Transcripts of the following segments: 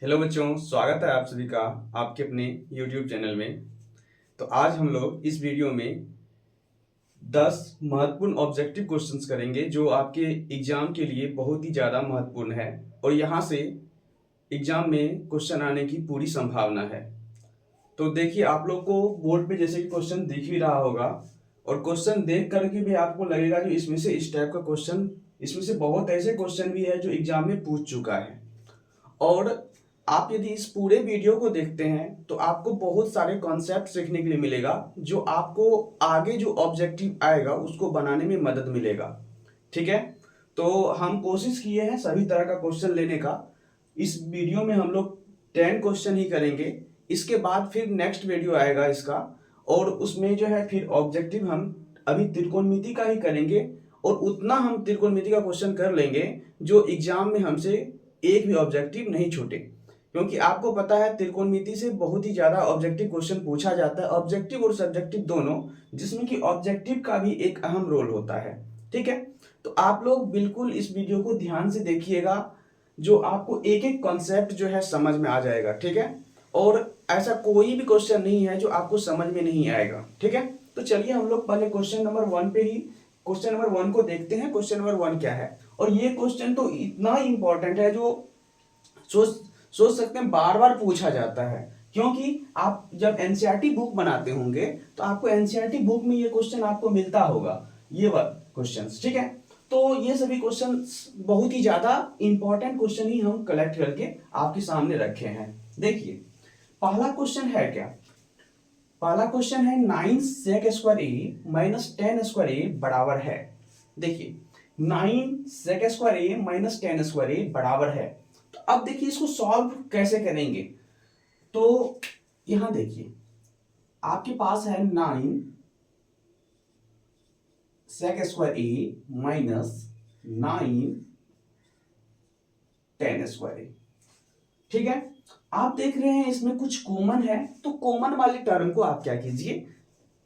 Hello बच्चों, स्वागत है आप सभी का आपके अपने YouTube चैनल में। तो आज हम लोग इस वीडियो में 10 महत्वपूर्ण ऑब्जेक्टिव क्वेश्चंस करेंगे जो आपके एग्जाम के लिए बहुत ही ज़्यादा महत्वपूर्ण है और यहाँ से एग्जाम में क्वेश्चन आने की पूरी संभावना है। तो देखिए, आप लोग को बोर्ड पे जैसे कि क्वेश्चन दिख भी रहा होगा और क्वेश्चन देख करके भी आपको लगेगा जो इसमें से इस टाइप का क्वेश्चन, इसमें से बहुत ऐसे क्वेश्चन भी है जो एग्जाम में पूछ चुका है। और आप यदि इस पूरे वीडियो को देखते हैं तो आपको बहुत सारे कॉन्सेप्ट सीखने के लिए मिलेगा जो आपको आगे जो ऑब्जेक्टिव आएगा उसको बनाने में मदद मिलेगा। ठीक है, तो हम कोशिश किए हैं सभी तरह का क्वेश्चन लेने का। इस वीडियो में हम लोग 10 क्वेश्चन ही करेंगे। इसके बाद फिर नेक्स्ट वीडियो आएगा इसका, और उसमें जो है फिर ऑब्जेक्टिव हम अभी त्रिकोणमिति का ही करेंगे और उतना हम त्रिकोणमिति का क्वेश्चन कर लेंगे जो एग्जाम में हमसे एक भी ऑब्जेक्टिव नहीं छूटे, क्योंकि आपको पता है त्रिकोणमिति से बहुत ही ज्यादा ऑब्जेक्टिव क्वेश्चन पूछा जाता है, ऑब्जेक्टिव और सब्जेक्टिव दोनों, जिसमें कि ऑब्जेक्टिव का भी एक अहम रोल होता है। ठीक है, तो आप लोग बिल्कुल इस वीडियो को ध्यान से देखिएगा, जो आपको एक एक कॉन्सेप्ट जो है समझ में आ जाएगा। ठीक है, और ऐसा कोई भी क्वेश्चन नहीं है जो आपको समझ में नहीं आएगा। ठीक है, तो चलिए हम लोग पहले क्वेश्चन नंबर 1 पे ही क्वेश्चन नंबर 1 को देखते हैं। क्वेश्चन नंबर 1 क्या है, और ये क्वेश्चन तो इतना इंपॉर्टेंट है जो सोच सोच सकते हैं बार बार पूछा जाता है, क्योंकि आप जब एनसीईआरटी बुक बनाते होंगे तो आपको एनसीईआरटी बुक में ये क्वेश्चन आपको मिलता होगा, ये क्वेश्चंस। ठीक है, तो ये सभी क्वेश्चंस बहुत ही ज्यादा इंपॉर्टेंट क्वेश्चन ही हम कलेक्ट करके आपके सामने रखे हैं। देखिए, पहला क्वेश्चन है क्या, पहला क्वेश्चन है 9 sec square A minus 10 square A बराबर है। देखिए, 9 sec square A minus 10 square A बराबर है। तो अब देखिए इसको सॉल्व कैसे करेंगे। तो यहां देखिए, आपके पास है 9 sec square A minus 9 10 square ए। ठीक है, आप देख रहे हैं इसमें कुछ कॉमन है, तो कॉमन वाले टर्म को आप क्या कीजिए,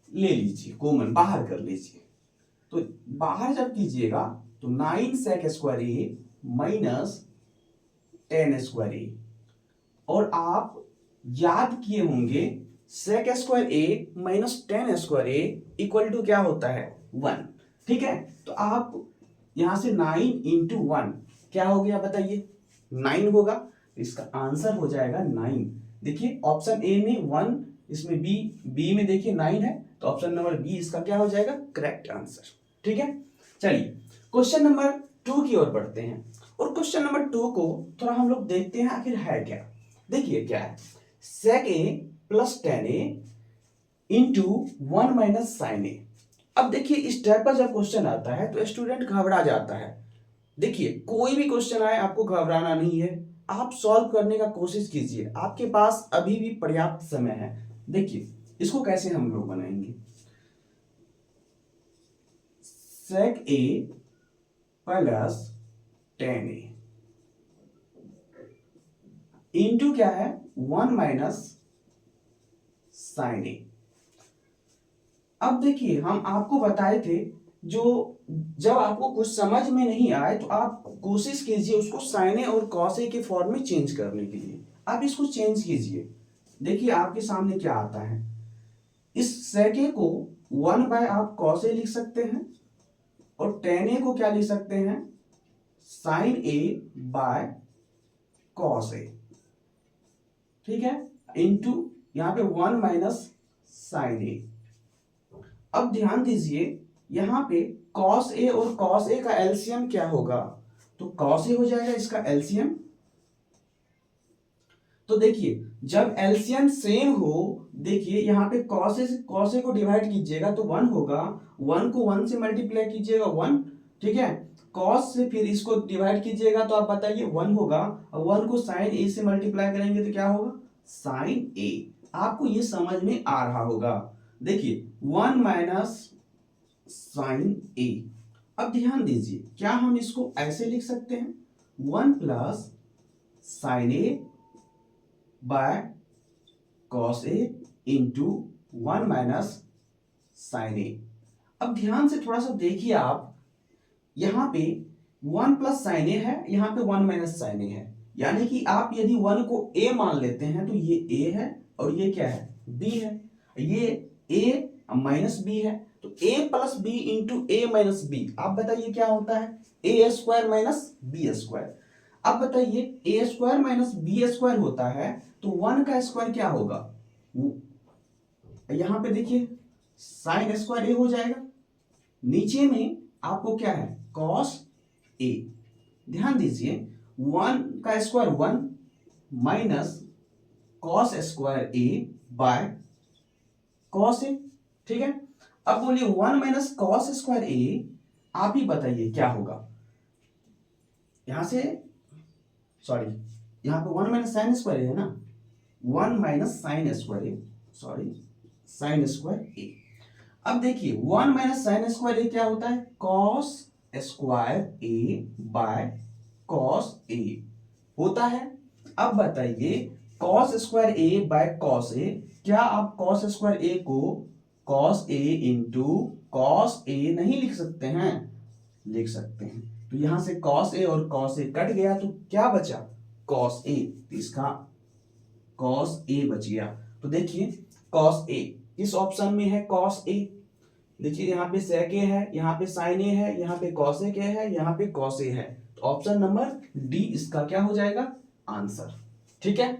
ले लीजिए, कॉमन बाहर कर लीजिए। तो बाहर जब कीजिएगा तो 9 sec square A minus 10 square A, और आप याद किए होंगे sec square A minus 10 square A equal to क्या होता है, 1। ठीक है, तो आप यहां से 9 इंटू 1 क्या हो गया बताइए, 9 होगा। इसका आंसर हो जाएगा 9। देखिए ऑप्शन ए में 1, इसमें बी में देखिए 9 है, तो ऑप्शन नंबर बी इसका क्या हो जाएगा, करेक्ट आंसर। ठीक है, चलिए क्वेश्चन नंबर 2 की ओर बढ़ते हैं, और क्वेश्चन नंबर 2 को थोड़ा हम लोग देखते हैं आखिर है क्या। देखिए क्या है, sec a plus 10a into 1 minus sine A. अब देखिए इस टाइप का जब क्वेश्चन आता है तो स्टूडेंट घबरा जाता है। देखिए कोई भी क्वेश्चन आए आपको घबराना नहीं है, आप सॉल्व करने का कोशिश कीजिए, आपके पास अभी भी पर्याप्त समय है। देखिए इसको कैसे हम लोग बनाएंगे, sec a plus 10a into क्या है, 1 माइनस साइन ए। अब देखिए हम आपको बताए थे, जो जब आपको कुछ समझ में नहीं आए तो आप कोशिश कीजिए उसको साइन ए और कॉस ए के फॉर्म में चेंज करने के लिए। आप इसको चेंज कीजिए, देखिए आपके सामने क्या आता है। इस sec a को 1 बाय आप कॉस ए लिख सकते हैं, और 10a को क्या लिख सकते हैं, sign A by cos A. ठीक है, इंटू यहां पे 1 माइनस साइन ए। अब ध्यान दीजिए यहां पे cos a और cos a का एलसीएम क्या होगा, तो cos a हो जाएगा इसका एलसीएम। तो देखिए जब एलसीएम सेम हो, देखिए यहां पे cos a को डिवाइड कीजिएगा तो 1 होगा, 1 को 1 से मल्टीप्लाई कीजिएगा 1। ठीक है, cos से फिर इसको डिवाइड कीजिएगा तो आप बताइए 1 होगा, और 1 को sin a से मल्टीप्लाई करेंगे तो क्या होगा, sin a। आपको ये समझ में आ रहा होगा। देखिए 1 माइनस साइन ए। अब ध्यान दीजिए क्या हम इसको ऐसे लिख सकते हैं, 1 plus sine A by cos A into 1 minus sine A. अब ध्यान से थोड़ा सा देखिए आप, यहां पे 1 प्लस साइन ए है, यहां पे 1 माइनस साइन ए है, यानी कि आप यदि 1 को a मान लेते हैं तो ये a है और ये क्या है, b है। ये a माइनस b है तो a plus B into A minus B, आप बताइए क्या होता है, A square minus B square. अब बताइए A square minus B square होता है तो 1 का स्क्वायर क्या होगा, यहां पे देखिए साइन स्क्वायर ए हो जाएगा, नीचे में आपको क्या है कॉस ए। ध्यान दीजिए 1 का square 1 minus cos square A by cos A, ठीक है। अब बोलिए 1 माइनस कॉस स्क्वायर ए, आप ही बताइए क्या होगा, यहां से सॉरी यहां पे 1 माइनस साइन स्क्वायर है ना, 1 माइनस साइन स्क्वायर ए, सॉरी साइन स्क्वायर ए। अब देखिए 1 माइनस साइन स्क्वायर ए क्या होता है, cos square A by cos A होता है। अब बताइए cos square A by cos A, क्या आप कॉस स्क्वायर ए को cos A into cos A नहीं लिख सकते हैं, लिख सकते हैं। तो यहां से कॉस ए और कॉस ए कट गया तो क्या बचा कॉस ए, तो इसका कॉस ए बच गया। तो देखिए कॉस ए किस ऑप्शन में है, कॉस ए, देखिए यहाँ पे सेक ए है, यहाँ पे साइन ए है, यहाँ पे कॉसेक ए है, यहाँ पे कॉस ए है, तो ऑप्शन नंबर डी इसका क्या हो जाएगा आंसर। ठीक है,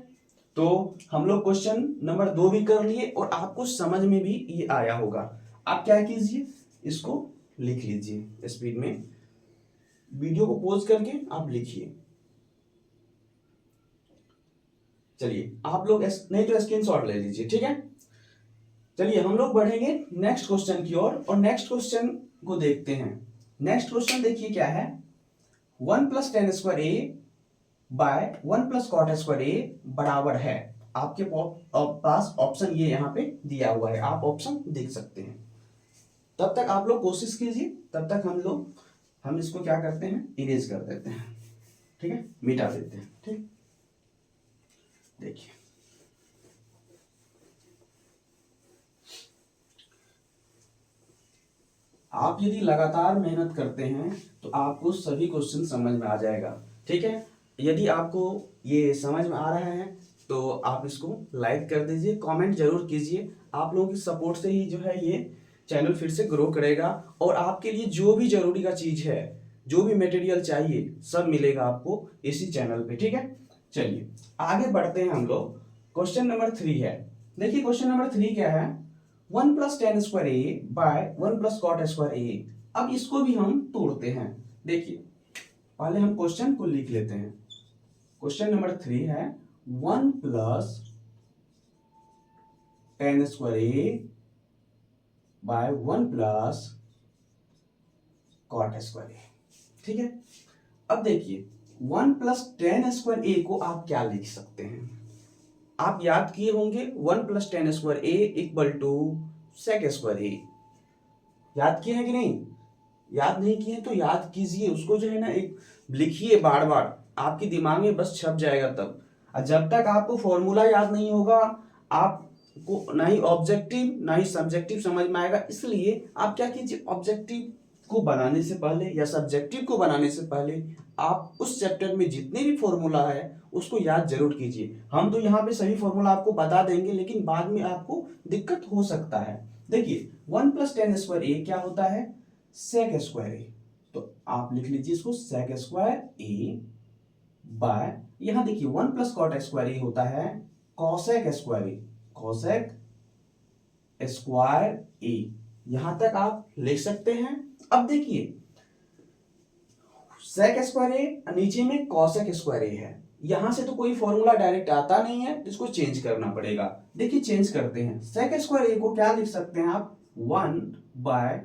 तो हम लोग क्वेश्चन नंबर 2 भी कर लिए और आपको समझ में भी ये आया होगा। आप क्या कीजिए, इसको लिख लीजिए स्पीड में, वीडियो को पॉज करके आप लिखिए। चलिए आप लोग नहीं तो स्क्रीनशॉट ले लीजिए, ठीक है। चलिए हम लोग बढ़ेंगे नेक्स्ट क्वेश्चन की ओर और नेक्स्ट क्वेश्चन को देखते हैं। नेक्स्ट क्वेश्चन देखिए क्या है, 1 plus tan square A bye 1 plus cot square A बराबर है, आपके पास ऑप्शन ये यहाँ पे दिया हुआ है, आप ऑप्शन देख सकते हैं। तब तक आप लोग कोशिश कीजिए, तब तक हम इसको क्या करते हैं इरेज कर देते हैं, ठीक है, मिटा देते हैं। ठीक, देखिए आप यदि लगातार मेहनत करते हैं तो आपको सभी क्वेश्चन समझ में आ जाएगा, ठीक है। यदि आपको ये समझ में आ रहा है तो आप इसको लाइक कर दीजिए, कमेंट जरूर कीजिए। आप लोगों की सपोर्ट से ही जो है ये चैनल फिर से ग्रो करेगा और आपके लिए जो भी जरूरी का चीज है, जो भी मटेरियल चाहिए, सब मिलेगा आपको इसी चैनल पे, ठीक है। चलिए आगे बढ़ते हैं हम लोग। क्वेश्चन नंबर 3 है, देखिए क्वेश्चन नंबर 3 क्या है, 1 plus tan square A bye 1 plus cot square ए। अब इसको भी हम तोड़ते हैं। देखिए पहले हम क्वेश्चन को लिख लेते हैं। क्वेश्चन नंबर 3 है 1 plus tan square A bye 1 plus cot square ए, ठीक है। अब देखिए 1 प्लस टेन स्क्वायर ए को आप क्या लिख सकते हैं, आप याद किए होंगे 1 plus tan square A equal to sec square A, याद किए हैं कि नहीं, याद नहीं किए तो याद कीजिए, उसको जो है ना एक लिखिए बार बार, आपके दिमाग में बस छप जाएगा तब। और जब तक आपको फॉर्मूला याद नहीं होगा आपको ना ही ऑब्जेक्टिव ना ही सब्जेक्टिव समझ में आएगा। इसलिए आप क्या कीजिए, ऑब्जेक्टिव को बनाने से पहले या सब्जेक्टिव को बनाने से पहले आप उस चैप्टर में जितने भी फॉर्मूला है उसको याद जरूर कीजिए। हम तो यहाँ पे सभी फॉर्मूला आपको बता देंगे लेकिन बाद में आपको दिक्कत हो सकता है। देखिए 1 प्लस टेन स्क्वायर ए क्या होता है, सेक स्क्वायर ए, तो आप लिख लीजिए इसको सेक स्क्वायर ए बाय, यहां देखिए 1 प्लस कॉट स्क्वायर ए होता है कॉसेक स्क्वायर ए, कॉसेक स्क्वायर ए, यहां तक आप लिख सकते हैं। अब देखिए सेक स्क्वायर ए नीचे में कॉसेक स्क्वायर ए है, यहां से तो कोई फॉर्मूला डायरेक्ट आता नहीं है, इसको चेंज करना पड़ेगा। देखिए चेंज करते हैं, सेक स्क्वायर ए को क्या लिख सकते हैं आप 1 बाय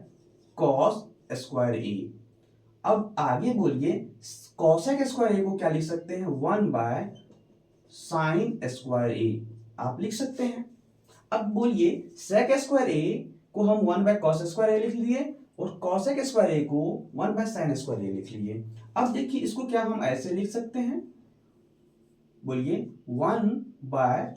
कॉस स्क्वायर ए। अब आगे बोलिए कॉसेक स्क्वायर ए को क्या लिख सकते हैं 1 बाय साइन स्क्वायर ए, आप लिख सकते हैं। अब बोलिए सेक स्क्वायर ए को हम 1 बाय कॉस स्क्वायर ए लिख लिए और कॉसेक स्क्वायर ए को 1 बाय साइन स्क्वायर ए लिख लिए। अब देखिए इसको क्या हम ऐसे लिख सकते हैं, बोलिए 1 बाय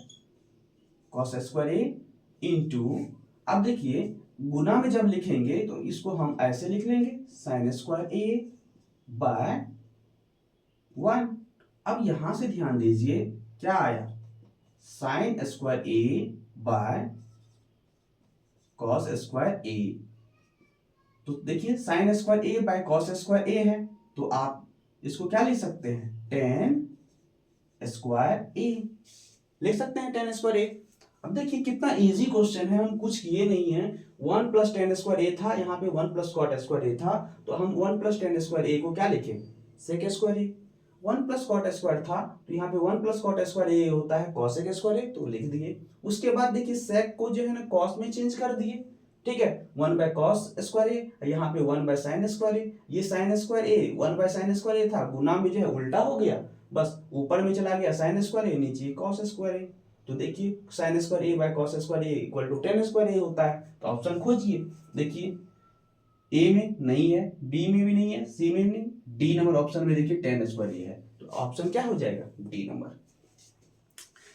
कॉस स्क्वायर ए इंटू, अब देखिए गुना में जब लिखेंगे तो इसको हम ऐसे लिख लेंगे साइन स्क्वायर ए बाय 1। अब यहां से ध्यान दीजिए क्या आया, sine square A by cos square A. तो देखिए sine square A by cos square A है, तो आप इसको क्या लिख सकते हैं, टेन स्क्वायर ए लिख सकते हैं, टेन स्क्वायर ए। अब देखिए कितना इजी क्वेश्चन है, हम कुछ किए नहीं है। 1 प्लस टेन स्क्वायर ए था, यहाँ पे 1 प्लस कॉट स्क्वायर ए था, तो हम 1 प्लस टेन स्क्वायर ए को क्या लिखे, सेक square A. 1 plus cot square था, तो यहाँ पे 1 प्लस कॉट स्क्वायर ए होता है कॉसेक स्क्वायर ए, तो लिख दिए। उसके बाद देखिए सेक को जो है ना कॉस में चेंज कर दिए, ठीक है, 1 बाय कॉस स्क्वायर ए, यहाँ पे 1 बाय साइन स्क्वायर ए। ये sine square A 1 by sine square A था, गुना में जो है उल्टा हो गया, बस ऊपर में चला गया साइन स्क्वायर ए, नीचे कॉस स्क्वायर ए। तो देखिए sine square A by cos square A equal to tan square A होता है। तो ऑप्शन खोजिए, देखिए ए में नहीं है, बी में भी नहीं है, सी में नहीं, डी नंबर ऑप्शन में देखिए टेन स्क्वायर ए है, तो ऑप्शन क्या हो जाएगा, डी नंबर।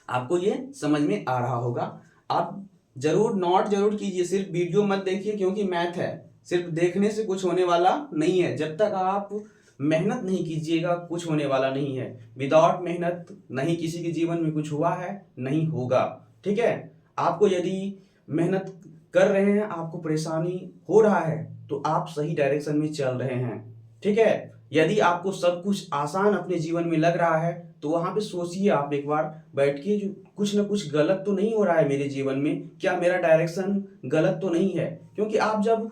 आपको ये समझ में आ रहा होगा। आप जरूर नोट जरूर कीजिए, सिर्फ वीडियो मत देखिए, क्योंकि मैथ है, सिर्फ देखने से कुछ होने वाला नहीं है। जब तक आप मेहनत नहीं कीजिएगा कुछ होने वाला नहीं है। विदाउट मेहनत नहीं किसी के जीवन में कुछ हुआ है, नहीं होगा, ठीक है। आपको यदि मेहनत कर रहे हैं, आपको परेशानी हो रहा है, तो आप सही डायरेक्शन में चल रहे हैं, ठीक है। यदि आपको सब कुछ आसान अपने जीवन में लग रहा है, तो वहां पे सोचिए आप एक बार बैठ के, जो कुछ ना कुछ गलत तो नहीं हो रहा है मेरे जीवन में, क्या मेरा डायरेक्शन गलत तो नहीं है। क्योंकि आप जब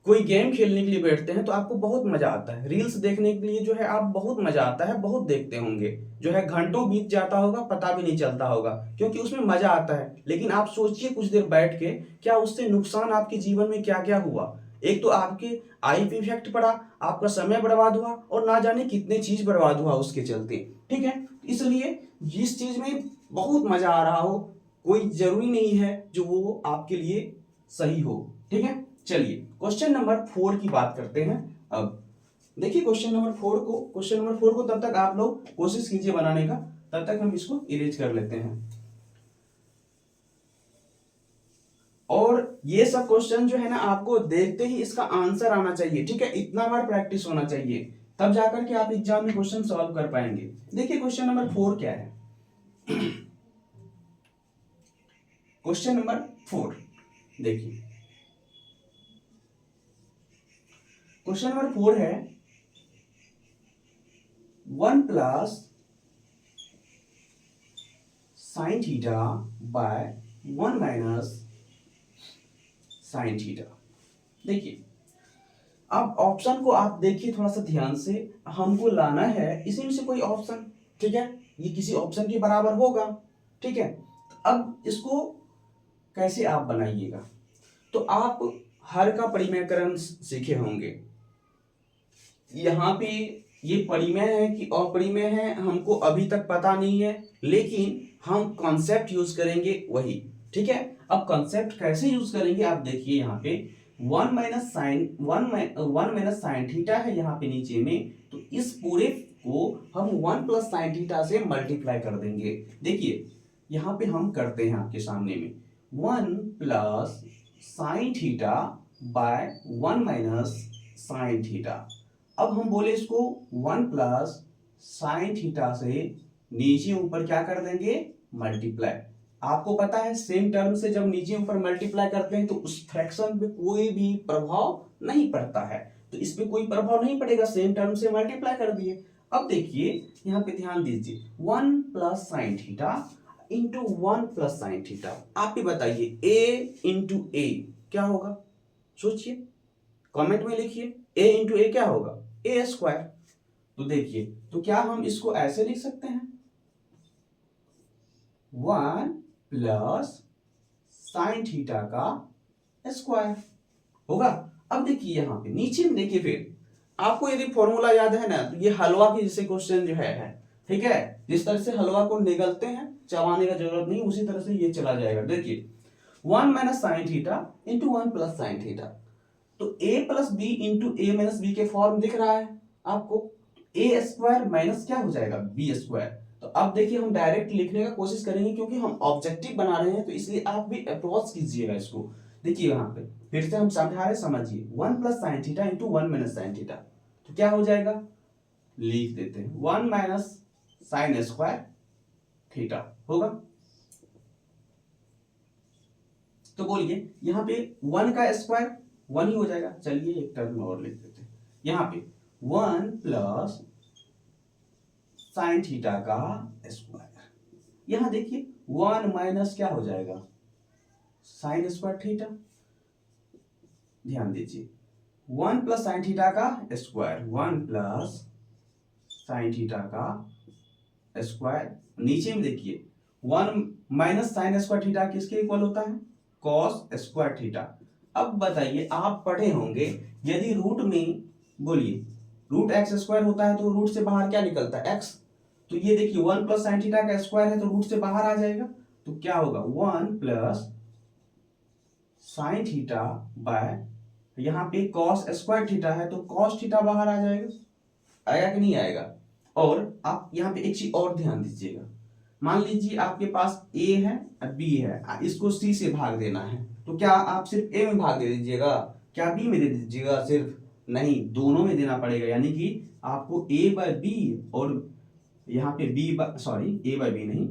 कोई गेम खेलने के लिए बैठते हैं तो आपको बहुत मजा आता है, रील्स देखने के लिए जो है आप बहुत मजा आता है, बहुत देखते होंगे, जो है घंटों बीत जाता होगा पता भी नहीं चलता होगा, क्योंकि उसमें मजा आता है। लेकिन आप सोचिए कुछ देर बैठ के, क्या उससे नुकसान आपके जीवन में क्या क्या हुआ। एक तो आपके आई पे इफेक्ट पड़ा, आपका समय बर्बाद हुआ, और ना जाने कितने चीज बर्बाद हुआ उसके चलते, ठीक है। इसलिए जिस चीज में बहुत मजा आ रहा हो, कोई जरूरी नहीं है जो वो आपके लिए सही हो, ठीक है। चलिए क्वेश्चन नंबर 4 की बात करते हैं। अब देखिए क्वेश्चन नंबर 4 को तब तक आप लोग कोशिश कीजिए बनाने का, तब तक हम इसको इरेज कर लेते हैं। और ये सब क्वेश्चन जो है ना, आपको देखते ही इसका आंसर आना चाहिए, ठीक है। इतना बार प्रैक्टिस होना चाहिए, तब जाकर के आप एग्जाम में क्वेश्चन सॉल्व कर पाएंगे। देखिए क्वेश्चन नंबर 4 क्या है। क्वेश्चन नंबर 4 देखिए, क्वेश्चन नंबर 4 है 1 plus sine theta by 1 minus sine theta. देखिए अब ऑप्शन को आप देखिए थोड़ा सा ध्यान से, हमको लाना है इसी में से कोई ऑप्शन, ठीक है, ये किसी ऑप्शन के बराबर होगा, ठीक है। अब इसको कैसे आप बनाइएगा, तो आप हर का परिमेयकरण सीखे होंगे। यहाँ पे ये परिमेय है कि अपरिमेय है हमको अभी तक पता नहीं है, लेकिन हम कॉन्सेप्ट यूज करेंगे वही, ठीक है। अब कॉन्सेप्ट कैसे यूज करेंगे आप देखिए, यहाँ पे 1 माइनस साइन थीटा है यहाँ पे नीचे में, तो इस पूरे को हम 1 प्लस साइन थीटा से मल्टीप्लाई कर देंगे। देखिए यहाँ पे हम करते हैं आपके सामने में 1 plus sine theta by 1 minus sine theta. अब हम बोले इसको 1 प्लस साइन थीटा से नीचे ऊपर क्या कर देंगे, मल्टीप्लाई। आपको पता है सेम टर्म से जब नीचे ऊपर मल्टीप्लाई करते हैं तो उस फ्रैक्शन पे कोई भी प्रभाव नहीं पड़ता है, तो इस पे कोई प्रभाव नहीं पड़ेगा, सेम टर्म से मल्टीप्लाई कर दिए। अब देखिए यहाँ पे ध्यान दीजिए, 1 plus sine theta into 1 plus sine theta. आप ही बताइए a इंटू ए क्या होगा, सोचिए, कमेंट में लिखिए, a इंटू ए क्या होगा, ए स्क्वायर। तो देखिए, तो क्या हम इसको ऐसे लिख सकते हैं, 1 प्लस साइन थीटा का स्क्वायर होगा। अब देखिए यहाँ पे नीचे में देखिए, फिर आपको यदि फॉर्मूला याद है ना, तो ये हलवा की जैसे क्वेश्चन जो है, ठीक है, जिस तरह से हलवा को निगलते हैं, चबाने का जरूरत नहीं, उसी तरह से ये चला जाएगा। देखिए 1 minus sine theta into 1 plus sine theta, तो a plus B into A minus B के फॉर्म दिख रहा है आपको, ए स्क्वायर माइनस क्या हो जाएगा, बी स्क्वायर। तो अब देखिए हम डायरेक्ट लिखने का कोशिश करेंगे, क्योंकि हम ऑब्जेक्टिव बना रहे हैं, तो इसलिए आप भी अप्रोच कीजिएगा इसको। देखिए यहाँ पे फिर से हम समझा रहे, समझिए 1 plus sine theta into 1 minus sine theta, तो क्या हो जाएगा, लिख देते हैं 1 माइनस साइन स्क्वायर थीटा होगा। तो बोलिए यहां पे 1 का स्क्वायर 1 ही हो जाएगा। चलिए एक टर्म और लिख देते हैं यहां पे 1 प्लस साइन थीटा का स्क्वायर। यहां देखिए 1 माइनस क्या हो जाएगा, साइन स्क्वायर थीटा। ध्यान दीजिए 1 प्लस साइन थीटा का स्क्वायर, 1 प्लस साइन थीटा का स्क्वायर। नीचे में देखिए 1 माइनस साइन स्क्वायर थीटा किसके इक्वल होता है, कॉस स्क्वायर थीटा। अब बताइए आप पढ़े होंगे यदि रूट में, बोलिए रूट एक्स स्क्वायर होता है तो रूट से बाहर क्या निकलता है, एक्स। तो ये देखिए 1 प्लस साइन थीटा का स्क्वायर है तो रूट से बाहर आ जाएगा। तो क्या होगा 1 प्लस साइन थीटा बाय, यहां पे कॉस स्क्वायर थीटा है तो कॉस थीटा बाहर आ जाएगा। आएगा कि नहीं आएगा। और आप यहाँ पे एक चीज और ध्यान दीजिएगा, मान लीजिए आपके पास a है और b है, इसको c से भाग देना है तो क्या आप सिर्फ a में भाग दे दीजिएगा, क्या b में दे दीजिएगा, सिर्फ नहीं, दोनों में देना पड़ेगा। यानी कि आपको a बाय b और यहाँ पे a बाय b नहीं,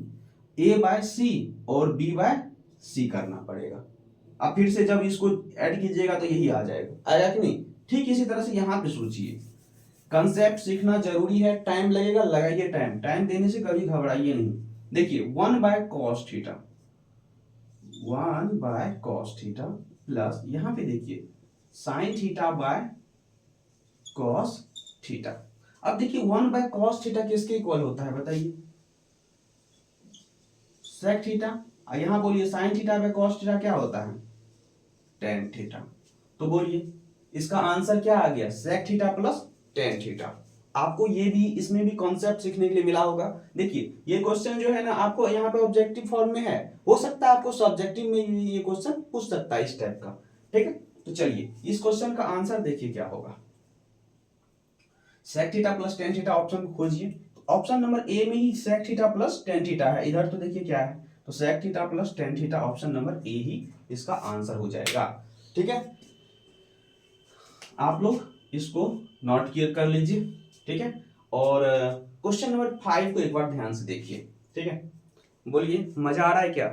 a बाय c और b बाय c करना पड़ेगा। अब फिर से जब इसको ऐड कीजिएगा तो यही आ जाएगा, आया कि नहीं। ठीक इसी तरह से यहाँ पे सोचिए, कंसेप्ट सीखना जरूरी है, टाइम लगेगा, लगाइए टाइम, टाइम देने से कभी घबराइए नहीं। देखिए 1 by cos theta, 1 by cos theta plus यहां पे देखिए sine theta by cos theta. अब देखिए 1 बाय कॉस थीटा किसके इक्वल होता है बताइए, सेक थीटा। यहां बोलिए sine theta by cos theta क्या होता है, टेन थीटा। तो बोलिए इसका आंसर क्या आ गया, sec theta plus tan theta. आपको ये भी इसमें भी कॉन्सेप्ट सीखने के लिए मिला होगा। देखिए ये क्वेश्चन जो है ना आपको यहाँ पे ऑब्जेक्टिव फॉर्म में है, हो सकता है आपको सब्जेक्टिव में भी ये क्वेश्चन पूछ सकता है इस टाइप का। ठीक है, तो चलिए इस क्वेश्चन का आंसर देखिए क्या होगा। Sec theta plus tan theta option को खोजिए। ऑप्शन नंबर ए में ही sec theta plus tan theta है, इधर तो देखिए क्या है, तो sec theta plus tan theta option number A ही इसका आंसर हो जाएगा। ठीक है, आप लोग इसको नोट कर लीजिए। ठीक है, और क्वेश्चन नंबर 5 को एक बार ध्यान से देखिए। ठीक है, बोलिए मजा आ रहा है क्या,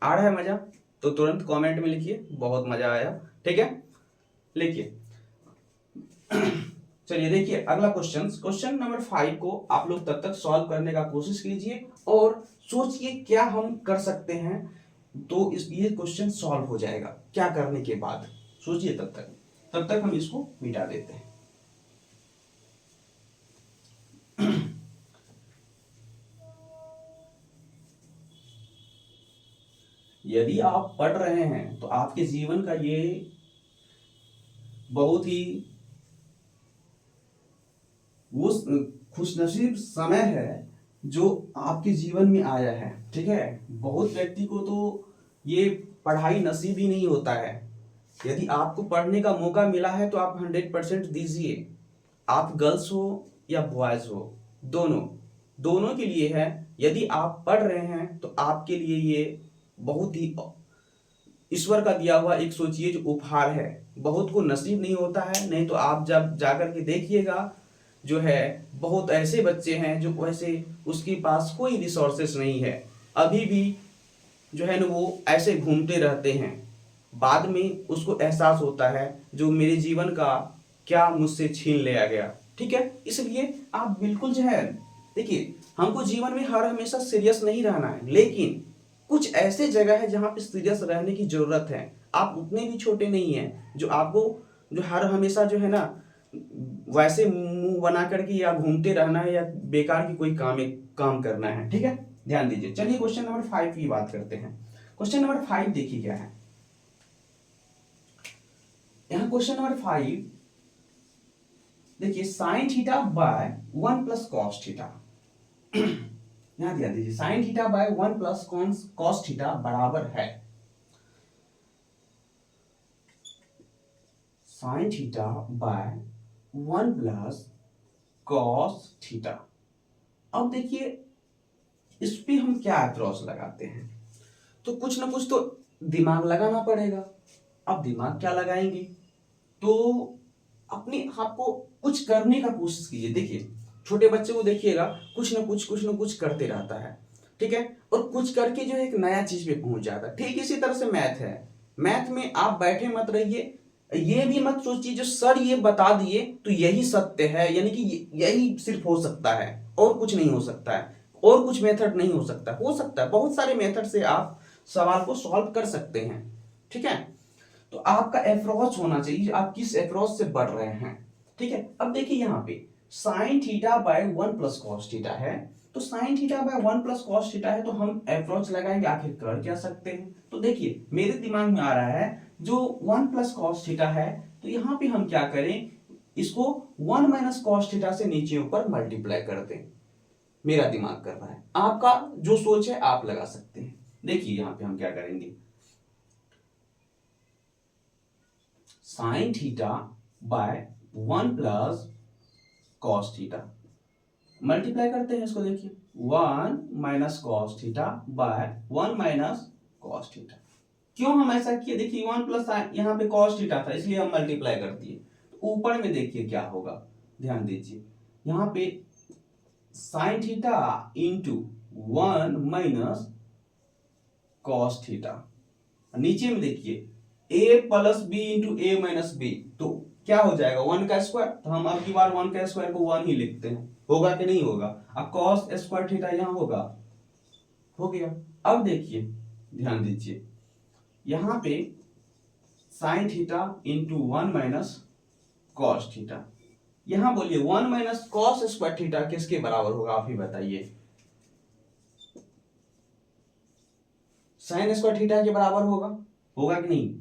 आ रहा है मजा, तो तुरंत कमेंट में लिखिए बहुत मजा आया। ठीक है, लिखिए। चलिए देखिए अगला क्वेश्चन नंबर 5 को आप लोग तब तक सॉल्व करने का कोशिश कीजिए और सोचिए क्या हम कर सकते हैं, तो ये क्वेश्चन सॉल्व हो जाएगा क्या करने के बाद। सोचिए तब तक हम इसको मिटा देते हैं। यदि आप पढ़ रहे हैं तो आपके जीवन का ये बहुत ही वो खुशनसीब समय है जो आपके जीवन में आया है। ठीक है, बहुत व्यक्ति को तो ये पढ़ाई नसीब ही नहीं होता है। यदि आपको पढ़ने का मौका मिला है तो आप 100% दीजिए। आप गर्ल्स हो या बॉयज हो, दोनों के लिए है। यदि आप पढ़ रहे हैं तो आपके लिए ये बहुत ही ईश्वर का दिया हुआ एक सोचिए जो उपहार है, बहुत को नसीब नहीं होता है। नहीं तो आप जब जाकर के देखिएगा जो है बहुत ऐसे बच्चे हैं जो वैसे उसके पास कोई रिसोर्सेस नहीं है, अभी भी जो है ना वो ऐसे घूमते रहते हैं। बाद में उसको एहसास होता है जो मेरे जीवन का क्या मुझसे छीन लिया गया। ठीक है, इसलिए आप बिल्कुल जो है देखिए हमको जीवन में हर हमेशा सीरियस नहीं रहना है, लेकिन कुछ ऐसे जगह है जहाँ पे सीरियस रहने की जरूरत है। आप उतने भी छोटे नहीं हैं जो आपको जो हर हमेशा जो है ना वैसे मुंह बना करके या घूमते रहना है या बेकार की कोई काम करना है। ठीक है, ध्यान दीजिए। चलिए क्वेश्चन नंबर 5 की बात करते हैं। क्वेश्चन नंबर 5 देखिए क्या है। यहाँ क्वेश्चन नंबर 5 देखिए sine theta by 1 plus cos theta. यहां ध्यान दीजिए sine theta by 1 plus cos theta बराबर है sine theta by 1 plus cos theta. अब देखिए इस पे हम क्या अप्रोच लगाते हैं, तो कुछ ना कुछ तो दिमाग लगाना पड़ेगा। अब दिमाग क्या लगाएंगे, तो अपने आप को कुछ करने का कोशिश कीजिए। देखिए छोटे बच्चे को देखिएगा कुछ ना कुछ करते रहता है, ठीक है, और कुछ करके जो है एक नया चीज पे पहुंच जाता है। ठीक इसी तरह से मैथ है। मैथ में आप बैठे मत रहिए, ये भी मत सोचिए जो सर ये बता दिए तो यही सत्य है, यानी कि यही सिर्फ हो सकता है और कुछ नहीं हो सकता है, और कुछ मेथड नहीं हो सकता है बहुत सारे मेथड से आप सवाल को सॉल्व कर सकते हैं, ठीक है। तो आपका अप्रोच होना चाहिए, आप किस अप्रोच से बढ़ रहे हैं, ठीक है। अब देखिए यहाँ पे sine theta by 1 plus cos theta है, तो sine theta by 1 plus cos theta है, तो हम अप्रोच लगाएंगे आखिर कर क्या सकते हैं। तो देखिए मेरे दिमाग में आ रहा है जो 1 प्लस कॉस थीटा है, तो यहाँ पे हम क्या करें, इसको 1 माइनस कॉस थीटा से नीचे ऊपर मल्टीप्लाई कर दें। मेरा दिमाग कर रहा है, आपका जो सोच है आप लगा सकते हैं। देखिए यहाँ पे हम क्या करेंगे, sine theta by 1 plus cos theta multiply करते हैं इसको। देखिए 1 minus cos theta bye 1 minus cos theta. क्यों हम ऐसा किए, देखिए 1 प्लस यहाँ पे कॉस थीटा था इसलिए हम मल्टीप्लाई कर दिए। तो ऊपर में देखिए क्या होगा, ध्यान दीजिए यहाँ पे sine theta into 1 minus cos theta, नीचे में देखिए a plus B into A minus B, तो क्या हो जाएगा 1 का स्क्वायर, तो हम अब की बार 1 का स्क्वायर को 1 ही लिखते हैं, होगा कि नहीं होगा। अब कॉस स्क्वायर थीटा यहां होगा, हो गया। अब देखिए ध्यान दीजिए यहां पे sine theta into 1 minus cos theta, यहां बोलिए 1 माइनस कॉस स्क्वायर थीटा किसके बराबर होगा, आप ही बताइए। साइन स्क्वायर थीटा के बराबर होगा, होगा कि नहीं।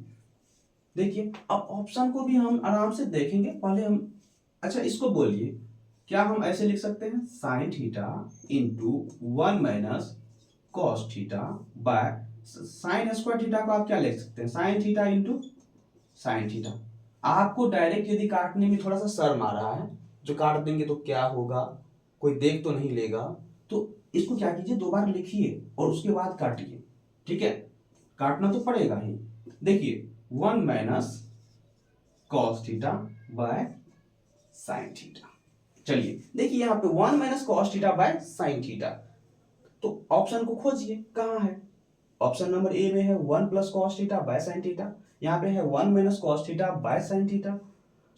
देखिए अब ऑप्शन को भी हम आराम से देखेंगे, पहले हम, अच्छा इसको बोलिए, क्या हम ऐसे लिख सकते हैं sign theta into 1 minus cos theta by sine square theta को आप क्या लिख सकते हैं, sign theta into sine theta. आपको डायरेक्ट यदि काटने में थोड़ा सा शर्म आ रहा है, जो काट देंगे तो क्या होगा, कोई देख तो नहीं लेगा, तो इसको क्या कीजिए दो बार लिखिए और उसके बाद काटिए, ठीक है, काटना तो पड़ेगा ही। देखिए 1 minus cos theta by sine theta, चलिए देखिए यहाँ पे 1 minus cos theta by sine theta, तो ऑप्शन को खोजिए कहाँ है। ऑप्शन नंबर ए में है 1 plus cos theta by sine theta, यहाँ पे है 1 minus cos theta by sine theta,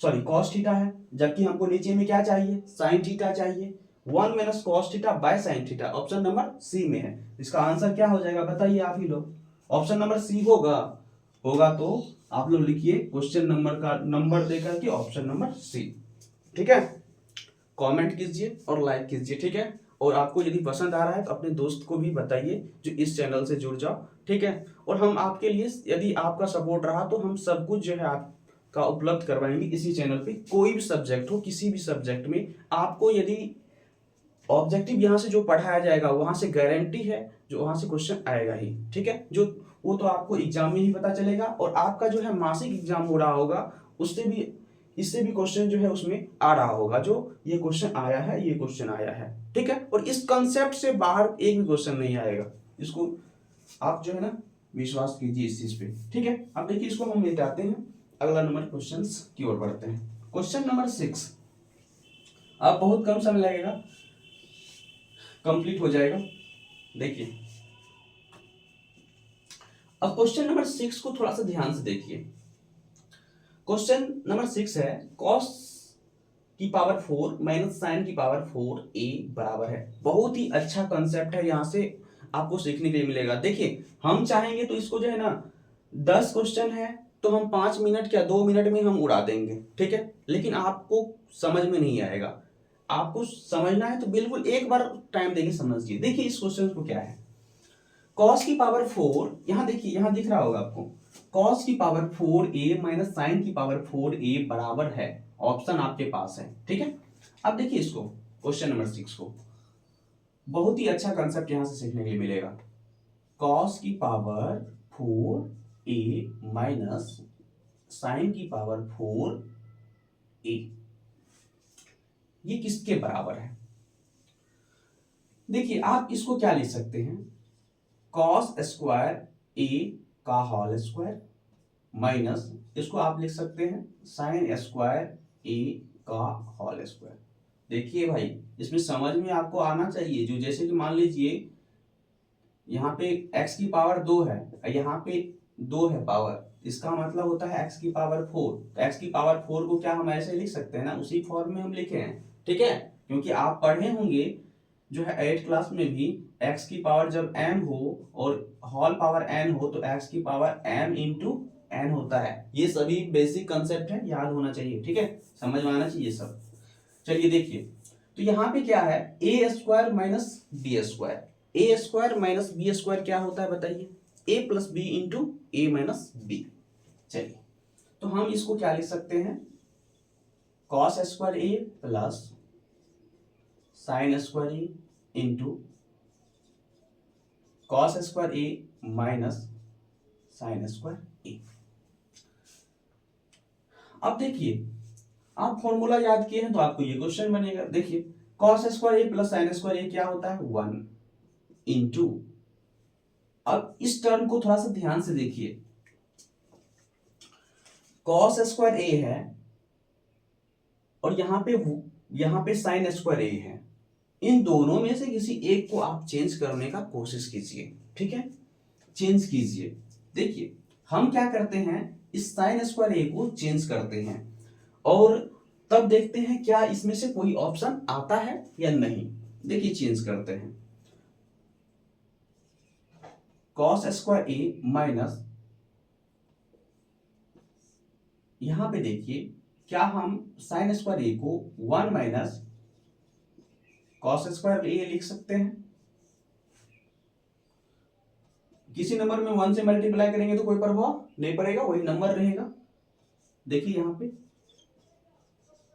sorry cos theta है, जबकि हमको नीचे में क्या चाहिए, साइन थीटा चाहिए। 1 minus cos theta by sine theta option number C में है, इसका आंसर क्या हो जाएगा बताइए आप ही लोग। ऑप्शन नंबर सी होगा, होगा तो आप लोग लिखिए क्वेश्चन नंबर का नंबर देकर के ऑप्शन नंबर सी, ठीक है। कमेंट कीजिए और लाइक कीजिए, ठीक है। और आपको यदि पसंद आ रहा है तो अपने दोस्त को भी बताइए जो इस चैनल से जुड़ जाओ, ठीक है। और हम आपके लिए यदि आपका सपोर्ट रहा तो हम सब कुछ जो है आपका उपलब्ध करवाएंगे इसी चैनल पे, कोई भी सब्जेक्ट हो, किसी भी सब्जेक्ट में आपको यदि ऑब्जेक्टिव यहाँ से जो पढ़ाया जाएगा वहां से गारंटी है जो वहां से क्वेश्चन आएगा ही, ठीक है। जो वो तो आपको एग्जाम में ही पता चलेगा, और आपका जो है मासिक एग्जाम हो रहा होगा उससे भी, इससे भी क्वेश्चन जो है उसमें आ रहा होगा, जो ये क्वेश्चन आया है, ये क्वेश्चन आया है, ठीक है। और इस कंसेप्ट से बाहर एक भी क्वेश्चन नहीं आएगा, इसको आप जो है ना विश्वास कीजिए इस चीज पे, ठीक है। अब देखिए इसको हम मिटाते हैं, अगला नंबर क्वेश्चन की ओर बढ़ते हैं। क्वेश्चन नंबर 6, अब बहुत कम समय लगेगा, कंप्लीट हो जाएगा। देखिए अब क्वेश्चन नंबर 6 को थोड़ा सा ध्यान से देखिए। क्वेश्चन नंबर 6 है कॉस की पावर 4 माइनस साइन की पावर 4 ए बराबर है। बहुत ही अच्छा कंसेप्ट है, यहां से आपको सीखने के लिए मिलेगा। देखिए हम चाहेंगे तो इसको जो है ना 10 क्वेश्चन है तो हम 5 मिनट या 2 मिनट में हम उड़ा देंगे, ठीक है, लेकिन आपको समझ में नहीं आएगा। आपको समझना है तो बिल्कुल एक बार टाइम देके समझिए। देखिए इस क्वेश्चन को क्या है, कॉस की पावर 4, यहां देखिए, यहां दिख रहा होगा आपको, कॉस की पावर 4a माइनस साइन की पावर 4a बराबर है, ऑप्शन आपके पास है, ठीक है। अब देखिए इसको क्वेश्चन नंबर 6 को, बहुत ही अच्छा कंसेप्ट यहां से सीखने के लिए मिलेगा। कॉस की पावर 4a माइनस साइन की पावर 4a, ये किसके बराबर है। देखिए आप इसको क्या लिख सकते हैं, कॉस स्क्वायर ए का होल स्क्वायर माइनस इसको आप लिख सकते हैं साइन स्क्वायर ए का होल स्क्वायर। देखिए भाई, इसमें समझ में आपको आना चाहिए। जो जैसे कि मान लीजिए यहाँ पे x की पावर 2 है, यहाँ पे 2 है पावर, इसका मतलब होता है x की पावर 4। तो x की पावर 4 को क्या हम ऐसे लिख सकते हैं ना, उसी फॉर्म में हम लिखे हैं, ठीक है। क्योंकि आप पढ़े होंगे जो है 8th क्लास में भी, x की पावर जब m हो और होल पावर n हो तो x की पावर m इंटू n होता है। ये सभी बेसिक कंसेप्ट है, याद होना चाहिए, ठीक है, समझ में आना चाहिए सब। चलिए देखिए, तो यहाँ पे क्या है, A square minus B square. A square minus B square क्या होता है बताइए, ए plus B into A minus B. चलिए, तो हम इसको क्या लिख सकते हैं, cos square A plus sign square A into cos square A minus sign square ए। अब देखिए, आप फॉर्मूला याद किए हैं तो आपको ये क्वेश्चन बनेगा। देखिए, कॉस स्क्वायर ए प्लस साइन स्क्वायर ए क्या होता है, 1 इंटू, अब इस टर्म को थोड़ा सा ध्यान से देखिए, कॉस स्क्वायर ए है और यहां पे साइन स्क्वायर ए है। इन दोनों में से किसी एक को आप चेंज करने का कोशिश कीजिए, ठीक है, चेंज कीजिए। देखिए, हम क्या करते हैं, इस साइन स्क्वायर ए को चेंज करते हैं और तब देखते हैं क्या इसमें से कोई ऑप्शन आता है या नहीं। देखिए, चेंज करते हैं, कॉस स्क्वायर ए माइनस, यहां पे देखिए, क्या हम साइन स्क्वायर ए को 1 माइनस कॉस स्क्वायर ए लिख सकते हैं। किसी नंबर में 1 से मल्टीप्लाई करेंगे तो कोई प्रभाव नहीं पड़ेगा, वही नंबर रहेगा। देखिए यहां पे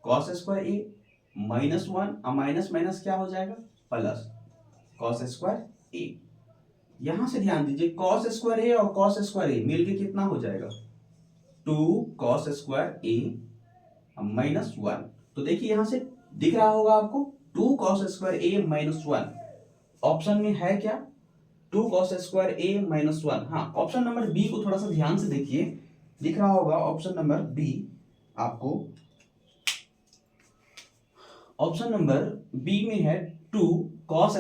cos square A minus 1, minus minus क्या हो जाएगा, प्लस कॉस स्क्वायर ए। यहां से ध्यान दीजिए, कॉस स्क्वायर ए और कॉस स्क्वायर ए मिलके कितना हो जाएगा, 2 कॉस स्क्वायर ए माइनस 1। तो देखिए यहां से दिख रहा होगा आपको 2 cos square A minus 1। Option में है क्या, 2 कॉस स्क्वायर ए माइनस 1। हाँ, ऑप्शन नंबर बी को थोड़ा सा ध्यान से देखिए, दिख रहा होगा ऑप्शन नंबर बी आपको। ऑप्शन नंबर बी में है 2 कॉस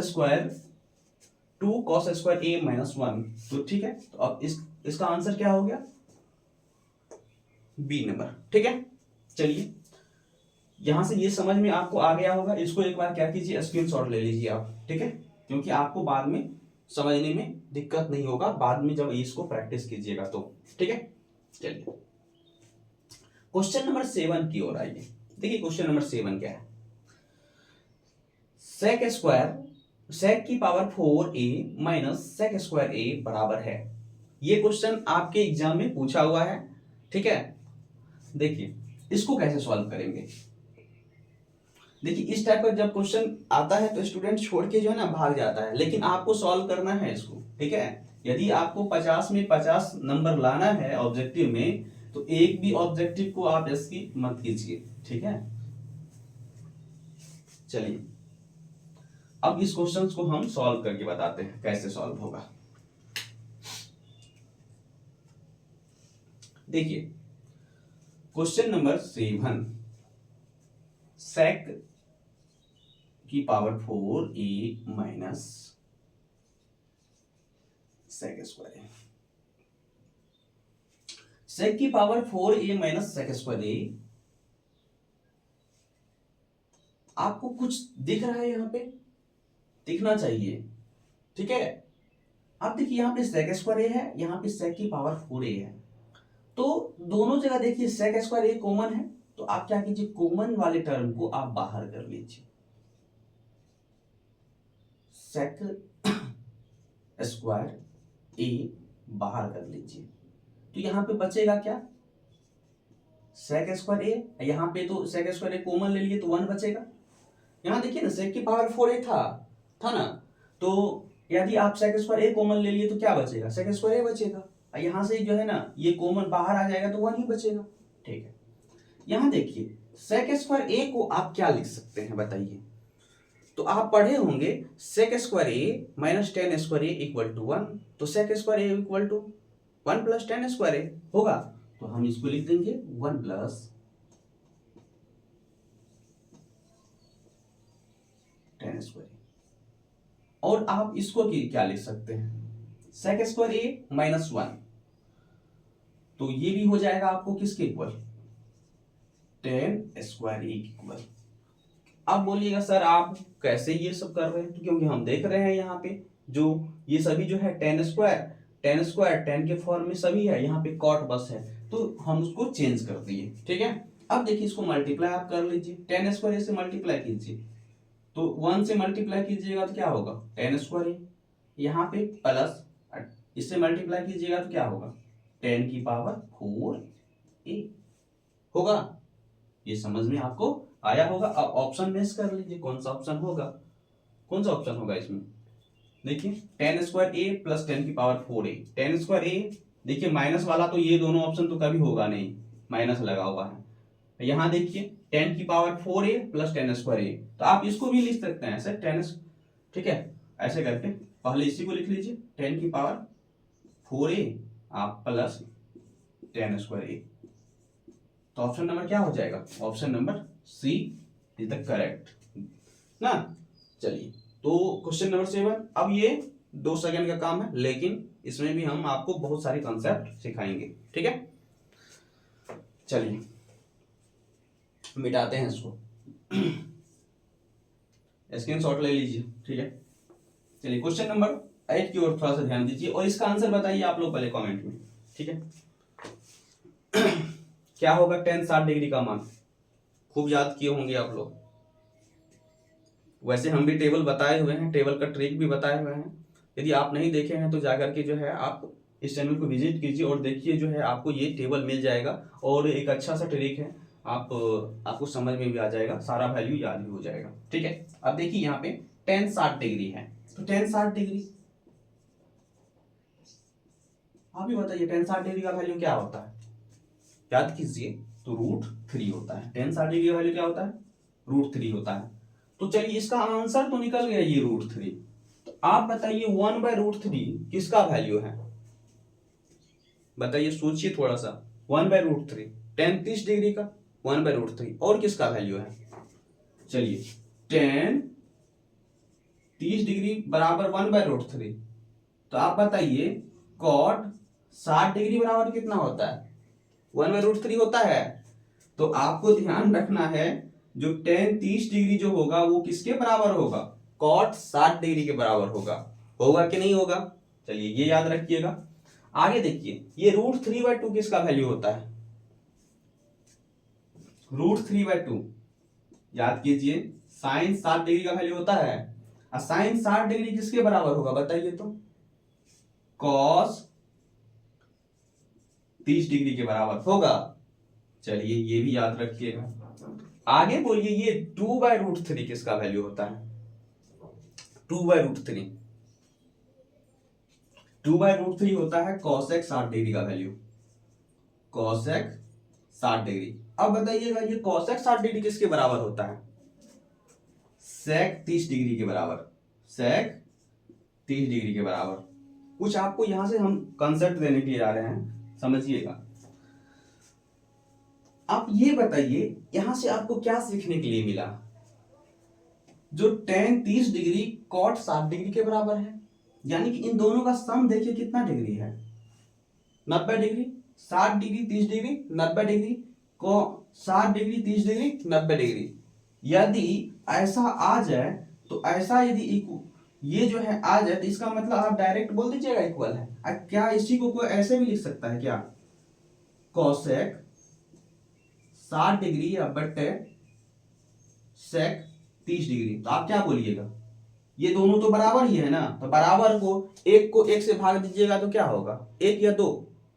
स्क्वायर ए माइनस 1। तो ठीक है, तो अब इसका आंसर क्या हो गया, बी नंबर, ठीक है। चलिए, यहां से ये समझ में आपको आ गया होगा, इसको एक बार क्या कीजिए, स्क्रीनशॉट ले लीजिए आप, ठीक है, क्योंकि आपको बाद में समझने में दिक्कत नहीं होगा, बाद में जब इसको प्रैक्टिस कीजिएगा तो, ठीक है। चलिए, क्वेश्चन नंबर 7 की ओर आइए। देखिए क्वेश्चन नंबर 7 क्या है, सेक की power 4a minus sec square A बराबर है। ये क्वेश्चन आपके एग्जाम में पूछा हुआ है, ठीक है। देखिए, इसको कैसे सॉल्व करेंगे। देखिए, इस टाइप का जब क्वेश्चन आता है तो स्टूडेंट छोड़ के जो है ना भाग जाता है, लेकिन आपको सॉल्व करना है इसको, ठीक है। यदि आपको 50 में 50 नंबर लाना है ऑब्जेक्टिव में, तो एक भी ऑब्जेक्टिव को आप इसकी मत कीजिए, ठीक है। चलिए, अब इस क्वेश्चन को हम सॉल्व करके बताते हैं कैसे सॉल्व होगा। देखिए, क्वेश्चन नंबर 7, सेक की power 4a minus sec square A. Sec की power 4a minus sec square A, आपको कुछ दिख रहा है, यहां पे दिखना चाहिए, ठीक है। अब देखिए, यहां पे सेक स्क्वायर ए है, यहां पे सेक की पावर 4a है, तो दोनों जगह देखिए सेक स्क्वायर ए कॉमन है, तो आप क्या कीजिए, कॉमन वाले टर्म को आप बाहर कर लीजिए, सेक स्क्वायर ए बाहर कर लीजिए, तो यहां पे बचेगा क्या, सेक स्क्वायर ए। यहां पे तो सेक स्क्वायर ए कॉमन ले लिए तो 1 बचेगा। यहां देखिए ना, सेक की पावर 4a था ना, तो यदि आप सेक स्क्वायर ए कॉमन ले लिए तो क्या बचेगा, सेक स्क्वायर ए बचेगा। यहां से जो है ना ये कॉमन बाहर आ जाएगा तो 1 ही बचेगा, ठीक है। यहां देखिए, सेक स्क्वायर ए को आप क्या लिख सकते हैं बताइए। तो आप पढ़े होंगे sec square A minus tan square A equal to 1, तो sec square A equal to 1 plus tan square A होगा, तो हम इसको लिख देंगे 1 प्लस टेन स्क्वायर ए। और आप इसको क्या लिख सकते हैं, सेक स्क्वायर ए माइनस 1, तो ये भी हो जाएगा आपको किसके equal, ten square A equal. अब बोलिएगा सर आप कैसे ये सब कर रहे हैं, तो क्योंकि हम देख रहे हैं यहाँ पे जो ये सभी जो है टेन स्क्वायर टेन के फॉर्म में सभी है, यहाँ पे कॉट बस है, तो हम उसको चेंज कर दिए। ठीक है, अब देखिए इसको मल्टीप्लाई आप कर लीजिए, टेन स्क्वायर से मल्टीप्लाई कीजिए, तो 1 से मल्टीप्लाई कीजिएगा तो क्या होगा, टेन स्क्वायर ए, यहाँ पे प्लस इससे मल्टीप्लाई कीजिएगा तो क्या होगा, 10 की पावर 4 ए होगा। ये समझ में आपको आया होगा। अब ऑप्शन मेस कर लीजिए, कौन सा ऑप्शन होगा, कौन सा ऑप्शन होगा इसमें, देखिए टेन स्क्वायर ए प्लस 10 की पावर 4 ए, टेन स्क्वायर ए, देखिए माइनस वाला तो ये दोनों ऑप्शन तो कभी होगा नहीं, माइनस लगा हुआ है। यहाँ देखिए 10 की power 4 A plus 10 square A, तो आप इसको भी लिख सकते हैं ऐसे 10, ठीक है, ऐसे करके पहले इसी को लिख लीजिए 10 की पावर 4 ए आप प्लस 10 स्क्वायर ए, तो ऑप्शन नंबर क्या हो जाएगा, option number C is the correct ना। चलिए तो क्वेश्चन नंबर 7, अब ये 2 सेकंड का काम है, लेकिन इसमें भी हम आपको बहुत सारे कॉन्सेप्ट सिखाएंगे। ठीक है, चलिए मिटाते हैं इसको, स्क्रीनशॉट ले लीजिए। ठीक है, चलिए क्वेश्चन नंबर 8 की ओर थोड़ा सा ध्यान दीजिए और इसका आंसर बताइए आप लोग पहले कमेंट में। ठीक है, क्या होगा टेन 60 डिग्री का मान, खूब याद किए होंगे आप लोग, वैसे हम भी टेबल बताए हुए हैं, टेबल का ट्रिक भी बताए हुए हैं, यदि आप नहीं देखे हैं तो जाकर के जो है आप इस चैनल को विजिट कीजिए और देखिए, जो है आपको ये टेबल मिल जाएगा और एक अच्छा सा ट्रिक है, आपको समझ में भी आ जाएगा, सारा वैल्यू याद भी हो जाएगा। ठीक है, अब देखिए यहाँ पे टेन 60 डिग्री है, तो टेन 60 डिग्री आप ही बताइए, टेन 60 डिग्री का वैल्यू क्या होता है, याद कीजिए, तो √3 होता है। टेन 60 डिग्री का वैल्यू क्या होता है, √3 होता है। तो चलिए इसका आंसर तो निकल गया ये √3, तो आप बताइए 1/√3 किसका वैल्यू है, बताइए, सोचिए थोड़ा सा, 1/√3, टेन 30 डिग्री का 1/√3 और किसका वैल्यू है, चलिए टेन 30 डिग्री बराबर 1/√3, तो आप बताइए कॉट 60 डिग्री बराबर कितना होता है, 1/√3 होता है। तो आपको ध्यान रखना है जो टेन 30 डिग्री जो होगा वो किसके बराबर होगा, कॉट 60 डिग्री के बराबर होगा कि नहीं होगा, चलिए ये याद रखिएगा। आगे देखिए ये √3/2 किसका वैल्यू होता है, √3/2 याद कीजिए, साइन 60 डिग्री का वैल्यू होता है, और साइन 60 डिग्री किसके बराबर होगा बताइए तो, कॉस 30 डिग्री के बराबर होगा। चलिए ये भी याद रखिएगा। आगे बोलिए ये 2/√3 किसका वैल्यू होता है, 2/√3, 2/√3 होता है कॉसेक 60 डिग्री का वैल्यू, कॉसेक 60 डिग्री। अब बताइएगा ये कॉसेक 60 डिग्री किसके बराबर होता है, सेक 30 डिग्री के बराबर, सेक 30 डिग्री के बराबर। कुछ आपको यहां से हम कंसेप्ट देने के लिए आ रहे हैं, समझिएगा। आप ये बताइए यहां से आपको क्या सीखने के लिए मिला, जो टेन 30 डिग्री कॉट 60 डिग्री के बराबर है, यानी कि इन दोनों का सम देखिए कितना डिग्री है, 90 डिग्री, 60 डिग्री 30 डिग्री 90 डिग्री को 60 डिग्री 30 डिग्री 90 डिग्री। यदि ऐसा आ जाए तो ऐसा यदि ये जो है आ जाए तो इसका मतलब आप डायरेक्ट बोल दीजिएगा इक्वल है। क्या इसी को कोई ऐसे भी लिख सकता है क्या, कॉसेक 60 डिग्री बटे सेक 30 डिग्री, तो आप क्या बोलिएगा, ये दोनों तो बराबर ही है ना, तो बराबर को एक से भाग दीजिएगा तो क्या होगा, एक या दो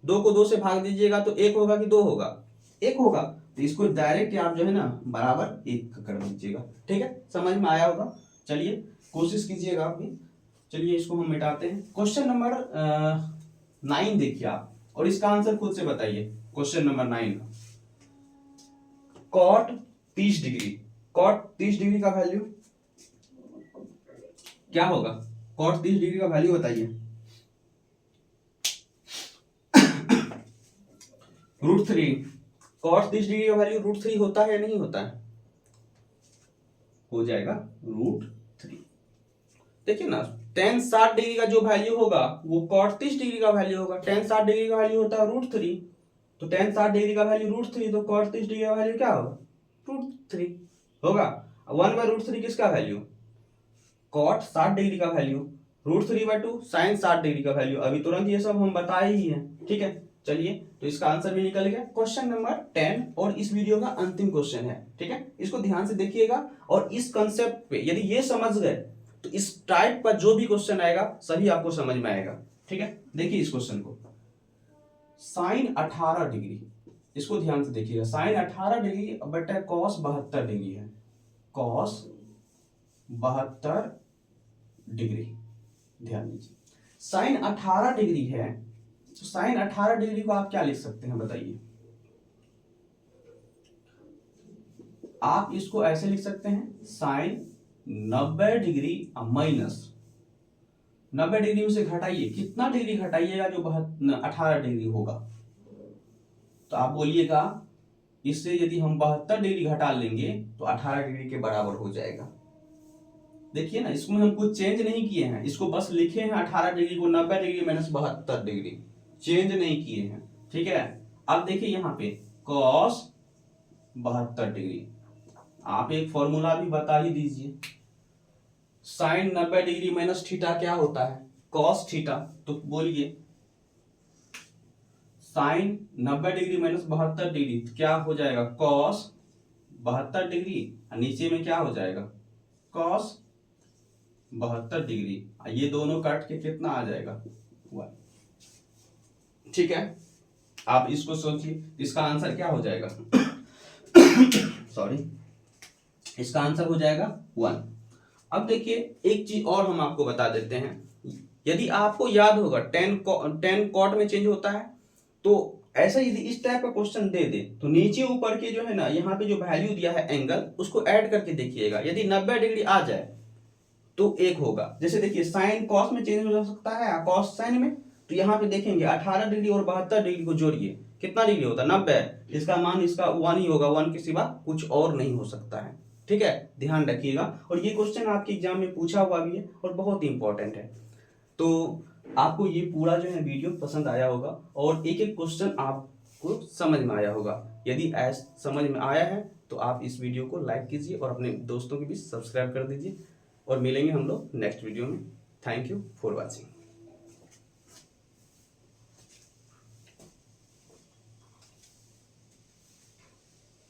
को 2 से भाग दीजिएगा तो एक होगा कि 2 होगा, एक होगा, तो इसको डायरेक्ट आप जो है ना बराबर 1 कर दीजिएगा। ठीक है, समझ में आया होगा। चलिए कोशिश कीजिएगा आप भी। चलिए इसको हम मिटाते हैं। क्वेश्चन नंबर 9 देखिए आप, और इसका आंसर खुद से बताइए। Question number 9, cot 30 degree, cot 30 degree का वैल्यू क्या होगा, कॉट 30 डिग्री का वैल्यू बताइए। √3, कॉट 30 डिग्री का वैल्यू √3 होता है या नहीं होता है, हो जाएगा देखिए ना, tan 60 डिग्री का जो वैल्यू होगा वो cot 30 डिग्री का वैल्यू होगा। tan 60 डिग्री का वैल्यू होता है √3, तो tan 60 डिग्री का वैल्यू √3, तो cot 30 डिग्री का वैल्यू क्या होगा? √3 होगा। 1/√3 किसका वैल्यू? cot 60 डिग्री का वैल्यू, √3/2 sin 60 डिग्री का वैल्यू। अभी तुरंत ये सब हम बताए ही हैं, ठीक है। चलिए, तो इसका आंसर भी निकल गया। क्वेश्चन नंबर 10 और इस वीडियो का अंतिम क्वेश्चन है, ठीक है। इसको ध्यान से देखिएगा और इस कंसेप्ट पे यदि ये समझ गए तो इस टाइप का जो भी क्वेश्चन आएगा सभी आपको समझ में आएगा, ठीक है। देखिए इस क्वेश्चन को, साइन 18 डिग्री, इसको ध्यान से देखिएगा। साइन 18 डिग्री बटा कॉस 72 डिग्री है, कॉस 72 डिग्री। ध्यान दीजिए, साइन 18 डिग्री है, तो साइन 18 डिग्री को आप क्या लिख सकते हैं बताइए? आप इसको ऐसे लिख सकते हैं, साइन 90 डिग्री माइनस 90 डिग्री में से घटाइए, कितना डिग्री घटाइएगा जो 18 डिग्री होगा? तो आप बोलिएगा इससे यदि हम 72 डिग्री घटा लेंगे तो 18 डिग्री के बराबर हो जाएगा। देखिए ना, इसमें हम कुछ चेंज नहीं किए हैं, इसको बस लिखे हैं 18 डिग्री को 90 डिग्री माइनस 72 डिग्री, चेंज नहीं किए हैं, ठीक है। अब देखिए यहाँ पे cos 72 डिग्री, आप एक फॉर्मूला भी बता ही दीजिए। साइन 90 डिग्री माइनस थीटा क्या होता है? cos theta. तो बोलिए साइन 90 डिग्री माइनस 72 डिग्री क्या हो जाएगा? cos 72 डिग्री, नीचे में क्या हो जाएगा? cos 72 degree. ये दोनों काट के कितना आ जाएगा? 1, ठीक है। आप इसको सोचिए, इसका आंसर क्या हो जाएगा? सॉरी, इसका आंसर हो जाएगा 1। अब देखिए एक चीज और हम आपको बता देते हैं, यदि आपको याद होगा टेन कॉट में चेंज होता है, तो ऐसा यदि इस टाइप का क्वेश्चन दे दे तो नीचे ऊपर के जो है ना, यहाँ पे जो वैल्यू दिया है एंगल, उसको ऐड करके देखिएगा। यदि 90 डिग्री आ जाए तो 1 होगा। जैसे देखिए साइन कॉस में चेंज हो सकता है, कॉस साइन में, तो यहाँ पे देखेंगे 18 डिग्री और 72 डिग्री को जोड़िए, कितना डिग्री होता है? 90। इसका मान इसका 1 ही होगा, 1 के सिवा कुछ और नहीं हो सकता है, ठीक है। ध्यान रखिएगा, और ये क्वेश्चन आपके एग्जाम में पूछा हुआ भी है और बहुत ही इंपॉर्टेंट है। तो आपको ये पूरा जो है वीडियो पसंद आया होगा और एक एक क्वेश्चन आपको समझ में आया होगा। यदि ऐसा समझ में आया है तो आप इस वीडियो को लाइक कीजिए और अपने दोस्तों के बीच सब्सक्राइब कर दीजिए, और मिलेंगे हम लोग नेक्स्ट वीडियो में। Thank you for watching.